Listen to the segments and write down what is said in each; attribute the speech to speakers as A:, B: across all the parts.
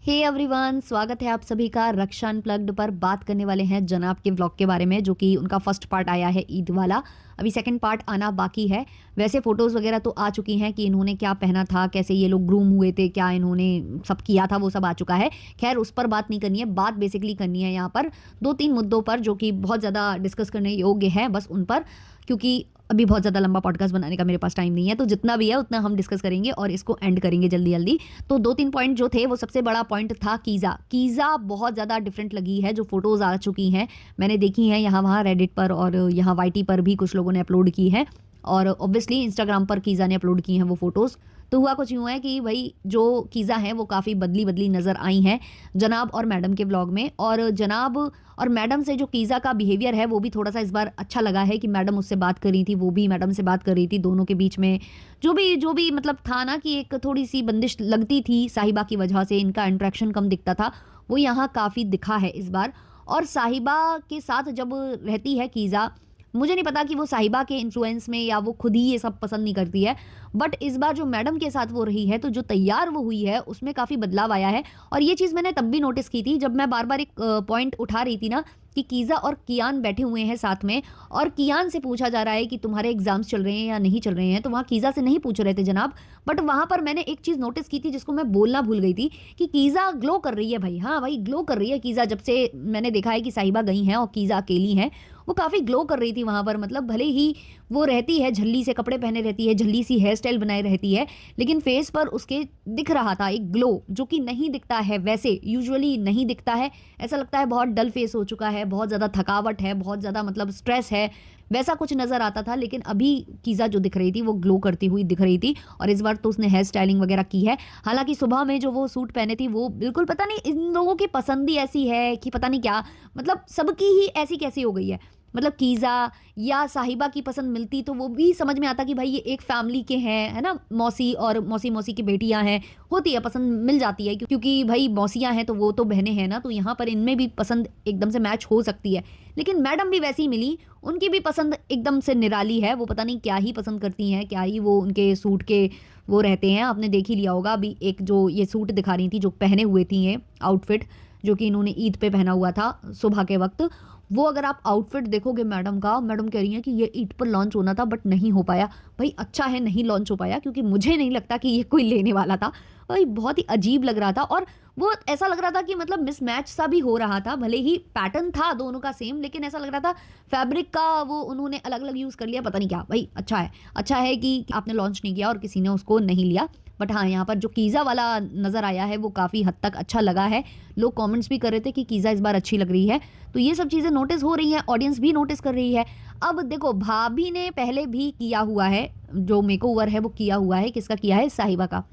A: Hey everyone, स्वागत है आप सभी का रक्षा अनप्लग्ड पर। बात करने वाले हैं जनाब के व्लॉग के बारे में, जो कि उनका फर्स्ट पार्ट आया है ईद वाला। अभी सेकंड पार्ट आना बाकी है। वैसे फोटोज़ वगैरह तो आ चुकी हैं कि इन्होंने क्या पहना था, कैसे ये लोग ग्रूम हुए थे, क्या इन्होंने सब किया था, वो सब आ चुका है। खैर उस पर बात नहीं करनी है, बात बेसिकली करनी है यहाँ पर दो तीन मुद्दों पर जो कि बहुत ज़्यादा डिस्कस करने योग्य है, बस उन पर। क्योंकि अभी बहुत ज़्यादा लंबा पॉडकास्ट बनाने का मेरे पास टाइम नहीं है, तो जितना भी है उतना हम डिस्कस करेंगे और इसको एंड करेंगे जल्दी जल्दी। तो दो तीन पॉइंट जो थे, वो सबसे बड़ा पॉइंट था कीज़ा बहुत ज़्यादा डिफरेंट लगी है। जो फोटोज़ आ चुकी हैं मैंने देखी हैं यहाँ वहाँ रेडिट पर, और यहाँ वाईटी पर भी कुछ लोगों ने अपलोड की है, और ऑब्वियसली इंस्टाग्राम पर कीज़ा ने अपलोड की हैं वो फ़ोटोज़। तो हुआ कुछ यूँ है कि भाई जो कीज़ा हैं वो काफ़ी बदली बदली नज़र आई हैं जनाब और मैडम के व्लॉग में। और जनाब और मैडम से जो कीज़ा का बिहेवियर है वो भी थोड़ा सा इस बार अच्छा लगा है कि मैडम उससे बात कर रही थी, वो भी मैडम से बात कर रही थी। दोनों के बीच में जो भी मतलब था ना कि एक थोड़ी सी बंदिश लगती थी साहिबा की वजह से, इनका इंटरेक्शन कम दिखता था, वो यहाँ काफ़ी दिखा है इस बार। और साहिबा के साथ जब रहती है कीज़ा, मुझे नहीं पता कि वो साहिबा के इन्फ्लुएंस में या वो खुद ही ये सब पसंद नहीं करती है, बट इस बार जो मैडम के साथ वो रही है तो जो तैयार वो हुई है उसमें काफ़ी बदलाव आया है। और ये चीज़ मैंने तब भी नोटिस की थी जब मैं बार बार एक पॉइंट उठा रही थी ना कि कीज़ा और कियान बैठे हुए हैं साथ में, और कियान से पूछा जा रहा है कि तुम्हारे एग्जाम्स चल रहे हैं या नहीं चल रहे हैं, तो वहाँ कीज़ा से नहीं पूछ रहे थे जनाब। बट वहाँ पर मैंने एक चीज़ नोटिस की थी जिसको मैं बोलना भूल गई थी, कि कीज़ा ग्लो कर रही है भाई। हाँ भाई, ग्लो कर रही है कीज़ा। जब से मैंने देखा है कि साहिबा गई हैं और कीज़ा अकेली हैं, वो काफ़ी ग्लो कर रही थी वहाँ पर। मतलब भले ही वो रहती है झल्ली से कपड़े पहने रहती है, झल्ली सी हेयर स्टाइल बनाए रहती है, लेकिन फेस पर उसके दिख रहा था एक ग्लो जो कि नहीं दिखता है, वैसे यूजुअली नहीं दिखता है। ऐसा लगता है बहुत डल फेस हो चुका है, बहुत ज़्यादा थकावट है, बहुत ज़्यादा मतलब स्ट्रेस है, वैसा कुछ नज़र आता था। लेकिन अभी कीज़ा जो दिख रही थी वो ग्लो करती हुई दिख रही थी, और इस बार तो उसने हेयर स्टाइलिंग वगैरह की है। हालांकि सुबह में जो वो सूट पहने थी वो बिल्कुल, पता नहीं इन लोगों की पसंद ही ऐसी है कि पता नहीं क्या, मतलब सबकी ही ऐसी कैसी हो गई है। मतलब कीज़ा या साहिबा की पसंद मिलती तो वो भी समझ में आता कि भाई ये एक फैमिली के हैं, है ना, मौसी और मौसी मौसी की बेटियां हैं, होती है पसंद, मिल जाती है, क्योंकि भाई मौसियां हैं तो वो तो बहनें हैं ना, तो यहाँ पर इनमें भी पसंद एकदम से मैच हो सकती है। लेकिन मैडम भी वैसी मिली, उनकी भी पसंद एकदम से निराली है। वो पता नहीं क्या ही पसंद करती हैं, क्या ही वो उनके सूट के वो रहते हैं। आपने देख ही लिया होगा, अभी एक जो ये सूट दिखा रही थी जो पहने हुए थी, ये आउटफिट जो कि इन्होंने ईद पे पहना हुआ था सुबह के वक्त, वो अगर आप आउटफिट देखोगे मैडम का, मैडम कह रही हैं कि ये ईद पर लॉन्च होना था बट नहीं हो पाया। भाई अच्छा है नहीं लॉन्च हो पाया, क्योंकि मुझे नहीं लगता कि ये कोई लेने वाला था। भाई बहुत ही अजीब लग रहा था, और वो ऐसा लग रहा था कि मतलब मिसमैच सा भी हो रहा था। भले ही पैटर्न था दोनों का सेम, लेकिन ऐसा लग रहा था फैब्रिक का वो उन्होंने अलग अलग यूज़ कर लिया, पता नहीं क्या। भाई अच्छा है कि आपने लॉन्च नहीं किया और किसी ने उसको नहीं लिया। बट हाँ, यहाँ पर जो कीज़ा वाला नज़र आया है वो काफ़ी हद तक अच्छा लगा है। लोग कमेंट्स भी कर रहे थे कि कीज़ा इस बार अच्छी लग रही है, तो ये सब चीज़ें नोटिस हो रही हैं, ऑडियंस भी नोटिस कर रही है। अब देखो, भाभी ने पहले भी किया हुआ है, जो मेकओवर है वो किया हुआ है, किसका किया है, साहिबा का।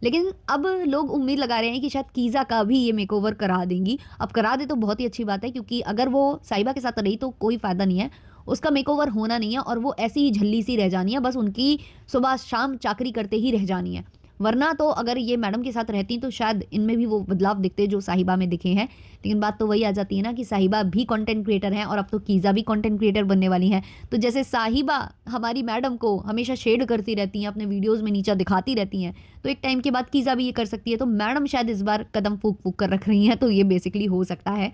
A: लेकिन अब लोग उम्मीद लगा रहे हैं कि शायद कीज़ा का भी ये मेकओवर करा देंगी। अब करा दे तो बहुत ही अच्छी बात है, क्योंकि अगर वो साहिबा के साथ रही तो कोई फ़ायदा नहीं है, उसका मेकओवर होना नहीं है, और वो ऐसी ही झल्ली सी रह जानी है, बस उनकी सुबह शाम चाकरी करते ही रह जानी है। वरना तो अगर ये मैडम के साथ रहती तो शायद इनमें भी वो बदलाव दिखते जो साहिबा में दिखे हैं। लेकिन बात तो वही आ जाती है ना कि साहिबा भी कंटेंट क्रिएटर हैं, और अब तो कीज़ा भी कंटेंट क्रिएटर बनने वाली हैं। तो जैसे साहिबा हमारी मैडम को हमेशा शेड करती रहती हैं, अपने वीडियोज़ में नीचा दिखाती रहती हैं, तो एक टाइम के बाद कीज़ा भी ये कर सकती है। तो मैडम शायद इस बार कदम फूक फूक कर रख रही हैं, तो ये बेसिकली हो सकता है।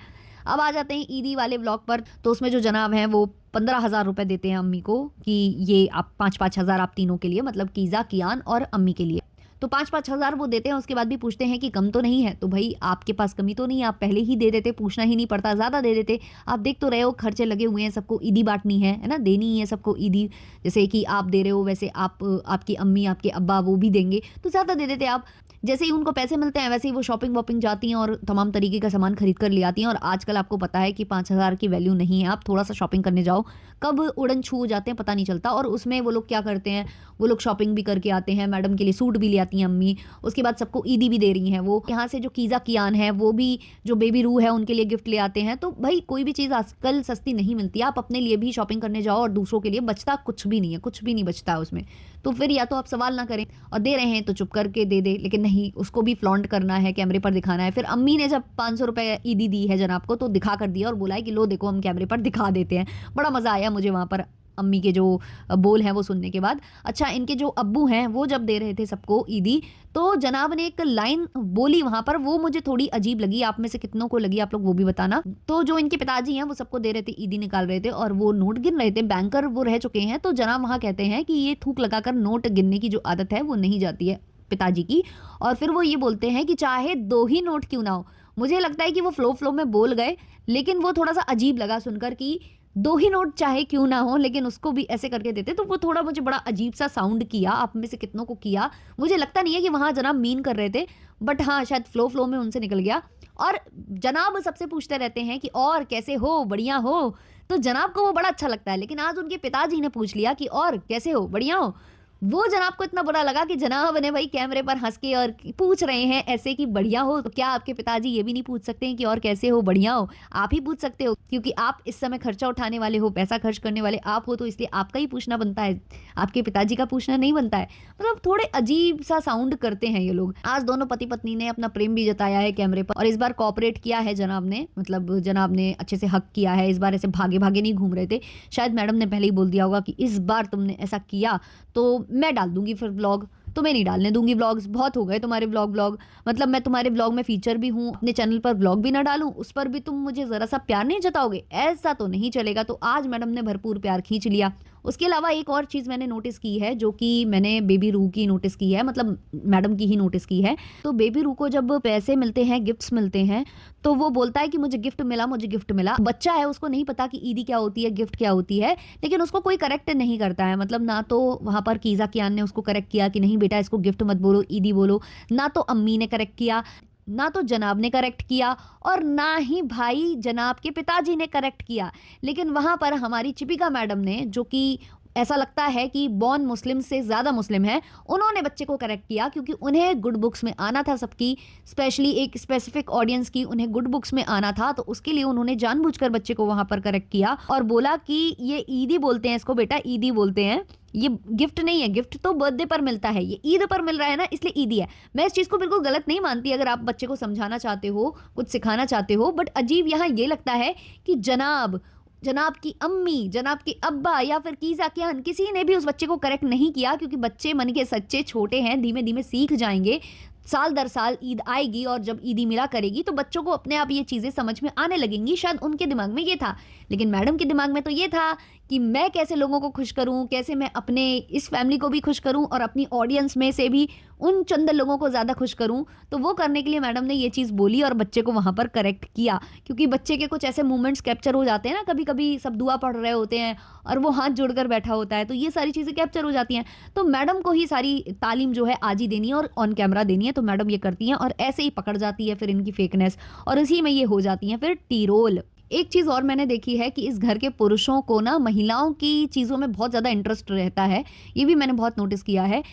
A: अब आ जाते हैं ईदी वाले व्लॉग पर। तो उसमें जो जनाब हैं वो 15,000 रुपये देते हैं अम्मी को, कि ये आप 5-5 हज़ार आप तीनों के लिए, मतलब कीज़ा, कियान और अम्मी के लिए। तो 5-5 हज़ार वो देते हैं। उसके बाद भी पूछते हैं कि कम तो नहीं है, तो भाई आपके पास कमी तो नहीं है, आप पहले ही दे देते, पूछना ही नहीं पड़ता, ज़्यादा दे देते। आप देख तो रहे हो खर्चे लगे हुए हैं, सबको ईदी बांटनी है ना, देनी ही है सबको ईदी। जैसे कि आप दे रहे हो, वैसे आप, आपकी अम्मी, आपके अब्बा वो भी देंगे, तो ज़्यादा दे देते आप। जैसे ही उनको पैसे मिलते हैं वैसे ही वो शॉपिंग वॉपिंग जाती हैं और तमाम तरीके का सामान खरीद कर ले आती हैं। और आजकल आपको पता है कि 5,000 की वैल्यू नहीं है। आप थोड़ा सा शॉपिंग करने जाओ, कब उड़न छू हो जाते हैं पता नहीं चलता। और उसमें वो लोग क्या करते हैं, वो लोग शॉपिंग भी करके आते हैं, मैडम के लिए सूट भी ले आती हैं अम्मी, उसके बाद सबको ईदी भी दे रही हैं। वो यहाँ से जो कीज़ा कियान है वो भी, जो बेबी रू है उनके लिए गिफ्ट ले आते हैं। तो भाई कोई भी चीज़ आजकल सस्ती नहीं मिलती। आप अपने लिए भी शॉपिंग करने जाओ और दूसरों के लिए बचता कुछ भी नहीं है, कुछ भी नहीं बचता है उसमें। तो फिर या तो आप सवाल ना करें, और दे रहे हैं तो चुप करके दे दे, लेकिन नहीं, उसको भी फ्लॉन्ट करना है, कैमरे पर दिखाना है। फिर अम्मी ने जब 500 रुपये ईदी दी है जनाब को, तो दिखा कर दिया और बोला है कि लो देखो हम कैमरे पर दिखा देते हैं। बड़ा मज़ा आया मुझे वहाँ पर। अम्मी के जो बोल हैं वो सुनने के बाद। अच्छा, इनके जो अब्बू हैं वो जब दे रहे थे सबको ईदी, तो जनाब ने एक लाइन बोली वहाँ पर, वो मुझे थोड़ी अजीब लगी। आप में से कितनों को लगी आप लोग वो भी बताना। तो जो इनके पिताजी हैं वो सबको दे रहे थे, ईदी निकाल रहे थे और वो नोट गिन रहे थे, बैंकर वो रह चुके हैं। तो जनाब वहाँ कहते हैं कि ये थूक लगाकर नोट गिनने की जो आदत है वो नहीं जाती है पिताजी की। और फिर वो ये बोलते हैं कि चाहे 2 ही नोट क्यों ना हो। मुझे लगता है कि वो फ्लो में बोल गए, लेकिन वो थोड़ा-सा अजीब लगा सुनकर कि 2 ही नोट चाहे क्यों ना हो, लेकिन उसको भी ऐसे करके देते, तो वो थोड़ा मुझे बड़ा अजीब-सा साउंड किया। आप में से कितनों को किया? मुझे लगता नहीं है कि वहाँ जनाब मीन कर रहे थे, बट हाँ, शायद फ्लो में उनसे निकल गया। और जनाब सबसे पूछते रहते हैं कि और कैसे हो? बढ़िया हो? तो जनाब को वो बड़ा अच्छा लगता है, लेकिन आज उनके पिताजी ने पूछ लिया कि और कैसे हो? बढ़िया हो? वो जनाब को इतना बुरा लगा कि जनाब ने भाई कैमरे पर हँस के और पूछ रहे हैं ऐसे कि बढ़िया हो, तो क्या आपके पिताजी ये भी नहीं पूछ सकते हैं कि और कैसे हो, बढ़िया हो? आप ही पूछ सकते हो, क्योंकि आप इस समय खर्चा उठाने वाले हो, पैसा खर्च करने वाले आप हो, तो इसलिए आपका ही पूछना बनता है, आपके पिताजी का पूछना नहीं बनता है। मतलब थोड़े अजीब सा साउंड करते हैं ये लोग। आज दोनों पति पत्नी ने अपना प्रेम भी जताया है कैमरे पर, और इस बार कोऑपरेट किया है जनाब ने, मतलब जनाब ने अच्छे से हक किया है। इस बार ऐसे भागे-भागे नहीं घूम रहे थे। शायद मैडम ने पहले ही बोल दिया होगा कि इस बार तुमने ऐसा किया तो मैं डाल दूँगी फिर व्लॉग, तुम्हें नहीं डालने दूँगी व्लॉग्स, बहुत हो गए तुम्हारे व्लॉग। मतलब मैं तुम्हारे व्लॉग में फीचर भी हूँ, अपने चैनल पर व्लॉग भी ना डालूँ, उस पर भी तुम मुझे ज़रा-सा प्यार नहीं जताओगे? ऐसा तो नहीं चलेगा। तो आज मैडम ने भरपूर प्यार खींच लिया। उसके अलावा एक और चीज़ मैंने नोटिस की है, जो कि मैंने बेबी रू की नोटिस की है, मतलब मैडम की ही नोटिस की है। तो बेबी रू को जब पैसे मिलते हैं, गिफ्ट्स मिलते हैं, तो वो बोलता है कि मुझे गिफ्ट मिला, मुझे गिफ्ट मिला। बच्चा है, उसको नहीं पता कि ईदी क्या होती है, गिफ्ट क्या होती है, लेकिन उसको कोई करेक्ट नहीं करता है। मतलब ना तो वहाँ पर कीज़ा कियान ने उसको करेक्ट किया कि नहीं बेटा इसको गिफ्ट मत बोलो, ईदी बोलो, ना तो अम्मी ने करेक्ट किया, ना तो जनाब ने करेक्ट किया, और ना ही भाई जनाब के पिताजी ने करेक्ट किया। लेकिन वहाँ पर हमारी चिपिका मैडम ने, जो कि ऐसा लगता है कि बॉर्न मुस्लिम से ज़्यादा मुस्लिम है, उन्होंने बच्चे को करेक्ट किया, क्योंकि उन्हें गुड बुक्स में आना था सबकी, स्पेशली एक स्पेसिफिक ऑडियंस की उन्हें गुड बुक्स में आना था, तो उसके लिए उन्होंने जानबूझकर बच्चे को वहाँ पर करेक्ट किया और बोला कि ये ईदी बोलते हैं इसको बेटा, ईदी बोलते हैं, ये गिफ्ट नहीं है, गिफ्ट तो बर्थडे पर मिलता है, ये ईद पर मिल रहा है ना, इसलिए ईदी है। मैं इस चीज़ को बिल्कुल गलत नहीं मानती अगर आप बच्चे को समझाना चाहते हो, कुछ सिखाना चाहते हो, बट अजीब यहाँ ये लगता है कि जनाब, जनाब की अम्मी, जनाब के अब्बा या फिर कीज़ा कियान, किसी ने भी उस बच्चे को करेक्ट नहीं किया, क्योंकि बच्चे मन के सच्चे छोटे हैं, धीमे-धीमे सीख जाएँगे। साल दर साल ईद आएगी और जब ईदी मिला करेगी तो बच्चों को अपने आप ये चीज़ें समझ में आने लगेंगी। शायद उनके दिमाग में ये था, लेकिन मैडम के दिमाग में तो ये था कि मैं कैसे लोगों को खुश करूँ, कैसे मैं अपने इस फैमिली को भी खुश करूँ और अपनी ऑडियंस में से भी उन चंद लोगों को ज़्यादा खुश करूँ। तो वो करने के लिए मैडम ने ये चीज़ बोली और बच्चे को वहाँ पर करेक्ट किया, क्योंकि बच्चे के कुछ ऐसे मोमेंट्स कैप्चर हो जाते हैं ना, कभी-कभी सब दुआ पढ़ रहे होते हैं और वो हाथ जोड़कर बैठा होता है, तो ये सारी चीज़ें कैप्चर हो जाती हैं। तो मैडम को ही सारी तालीम जो है आज ही देनी है और ऑन कैमरा देनी है, तो मैडम ये करती हैं और ऐसे ही पकड़ जाती है फिर इनकी फेकनेस, और इसी में ये हो जाती हैं फिर टी-रोल। एक चीज़ और मैंने देखी है कि इस घर के पुरुषों को ना महिलाओं की चीज़ों में बहुत ज़्यादा इंटरेस्ट रहता है, ये भी मैंने बहुत नोटिस किया है।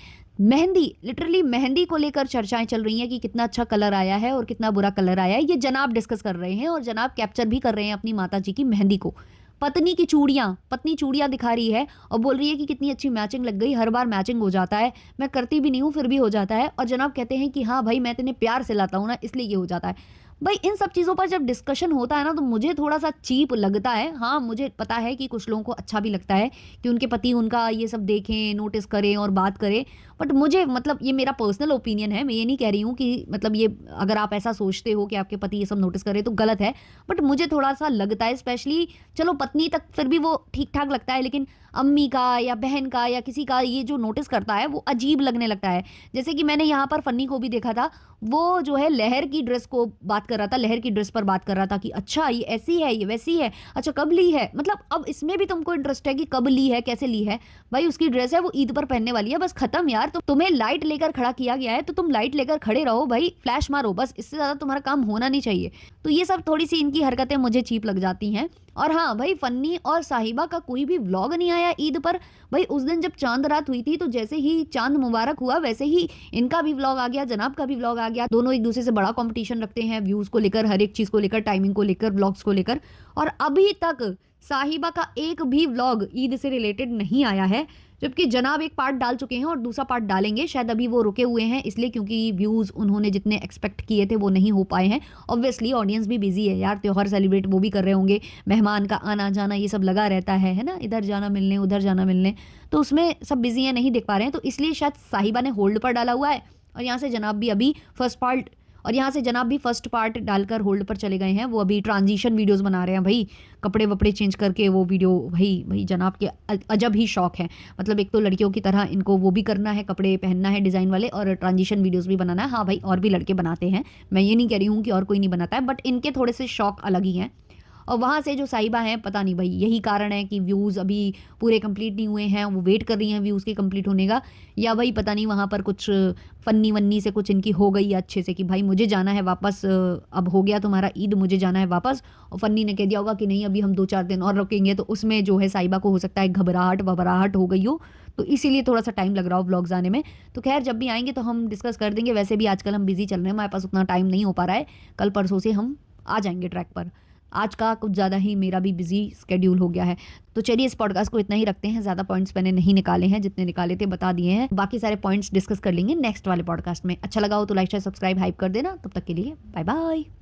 A: मेहंदी, लिटरली मेहंदी को लेकर चर्चाएँ चल रही हैं कि कितना अच्छा कलर आया है और कितना बुरा कलर आया है, ये जनाब डिस्कस कर रहे हैं और जनाब कैप्चर भी कर रहे हैं अपनी माताजी की मेहंदी को। पत्नी की चूड़ियाँ, पत्नी चूड़ियाँ दिखा रही है और बोल रही है कि कितनी अच्छी मैचिंग लग गई, हर बार मैचिंग हो जाता है, मैं करती भी नहीं हूँ फिर भी हो जाता है, और जनाब कहते हैं कि हाँ भाई मैं इतने प्यार से लाता हूँ ना इसलिए ये हो जाता है। भाई इन सब चीज़ों पर जब डिस्कशन होता है ना तो मुझे थोड़ा-सा चीप लगता है। हाँ, मुझे पता है कि कुछ लोगों को अच्छा भी लगता है कि उनके पति उनका ये सब देखें, नोटिस करें और बात करें। बट मुझे, मतलब ये मेरा पर्सनल ओपिनियन है, मैं ये नहीं कह रही हूँ कि मतलब ये अगर आप ऐसा सोचते हो कि आपके पति ये सब नोटिस करें तो गलत है। बट मुझे थोड़ा-सा लगता है, स्पेशली चलो पत्नी तक फिर भी वो ठीक-ठाक लगता है, लेकिन अम्मी का या बहन का या किसी का ये जो नोटिस करता है वो अजीब लगने लगता है। जैसे कि मैंने यहाँ पर फन्नी को भी देखा था, वो जो है लहर की ड्रेस को बात कर रहा था, लहर की ड्रेस पर बात कर रहा था कि अच्छा ये ऐसी है, ये वैसी है, अच्छा कब ली है? मतलब अब इसमें भी तुमको इंटरेस्ट है कि कब ली है, कैसे ली है? भाई उसकी ड्रेस है, वो ईद पर पहनने वाली है, बस खत्म यार। तो तुम्हें लाइट लेकर खड़ा किया गया है तो तुम लाइट लेकर खड़े रहो भाई, फ्लैश मारो बस, इससे ज़्यादा तुम्हारा काम होना नहीं चाहिए। तो ये सब थोड़ी-सी इनकी हरकतें मुझे चीप लग जाती हैं। और हाँ भाई, फन्नी और साहिबा का कोई भी व्लॉग नहीं आया ईद पर। भाई उस दिन जब चाँद रात हुई थी तो जैसे ही चाँद मुबारक हुआ वैसे ही इनका भी व्लॉग आ गया, जनाब का भी व्लॉग आ गया। दोनों एक दूसरे से बड़ा कॉम्पिटिशन रखते हैं व्यूज़ को लेकर, हर एक चीज़ को लेकर, टाइमिंग को लेकर, व्लॉग्स को लेकर, और अभी तक साहिबा का एक भी व्लॉग ईद से रिलेटेड नहीं आया है, जबकि जनाब एक पार्ट डाल चुके हैं और दूसरा पार्ट डालेंगे। शायद अभी वो रुके हुए हैं इसलिए क्योंकि व्यूज़ उन्होंने जितने एक्सपेक्ट किए थे वो नहीं हो पाए हैं। ऑब्वियसली ऑडियंस भी बिजी है यार, त्योहार सेलिब्रेट वो भी कर रहे होंगे, मेहमान का आना जाना ये सब लगा रहता है ना, इधर जाना मिलने उधर जाना मिलने, तो उसमें सब बिजी हैं, नहीं देख पा रहे हैं, तो इसलिए शायद साहिबा ने होल्ड पर डाला हुआ है। और यहाँ से जनाब भी अभी फर्स्ट पार्ट और यहाँ से जनाब भी फर्स्ट पार्ट डालकर होल्ड पर चले गए हैं। वो अभी ट्रांजिशन वीडियोस बना रहे हैं भाई, कपड़े वपड़े चेंज करके वो वीडियो। भाई भाई जनाब के अजब ही शौक है, मतलब एक तो लड़कियों की तरह इनको वो भी करना है, कपड़े पहनना है डिज़ाइन वाले, और ट्रांजिशन वीडियोस भी बनाना है। हाँ भाई, और भी लड़के बनाते हैं, मैं ये नहीं कह रही हूँ कि और कोई नहीं बनाता है, बट इनके थोड़े से शौक अलग ही हैं। और वहाँ से जो साहिबा हैं, पता नहीं भाई यही कारण है कि व्यूज़ अभी पूरे कंप्लीट नहीं हुए हैं, वो वेट कर रही हैं व्यूज़ के कंप्लीट होने का, या भाई पता नहीं वहाँ पर कुछ फ़न्नी वन्नी से कुछ इनकी हो गई है अच्छे से कि भाई मुझे जाना है वापस, अब हो गया तुम्हारा ईद, मुझे जाना है वापस। और फ़न्नी ने कह दिया होगा कि नहीं अभी हम 2-4 दिन और रुकेंगे, तो उसमें जो है साहिबा को हो सकता है घबराहट वबराहट हो गई हो, तो इसीलिए थोड़ा सा टाइम लग रहा हो व्लॉग्स आने में। तो खैर जब भी आएंगे तो हम डिस्कस कर देंगे। वैसे भी आजकल हम बिजी चल रहे हैं, हमारे पास उतना टाइम नहीं हो पा रहा है, कल परसों से हम आ जाएंगे ट्रैक पर। आज का कुछ ज़्यादा ही मेरा भी बिजी स्केड्यूल हो गया है। तो चलिए इस पॉडकास्ट को इतना ही रखते हैं, ज़्यादा पॉइंट्स मैंने नहीं निकाले हैं, जितने निकाले थे बता दिए हैं, बाकी सारे पॉइंट्स डिस्कस कर लेंगे नेक्स्ट वाले पॉडकास्ट में। अच्छा लगा हो तो लाइक शेयर सब्सक्राइब हाइप कर देना। तब तक के लिए बाय बाय।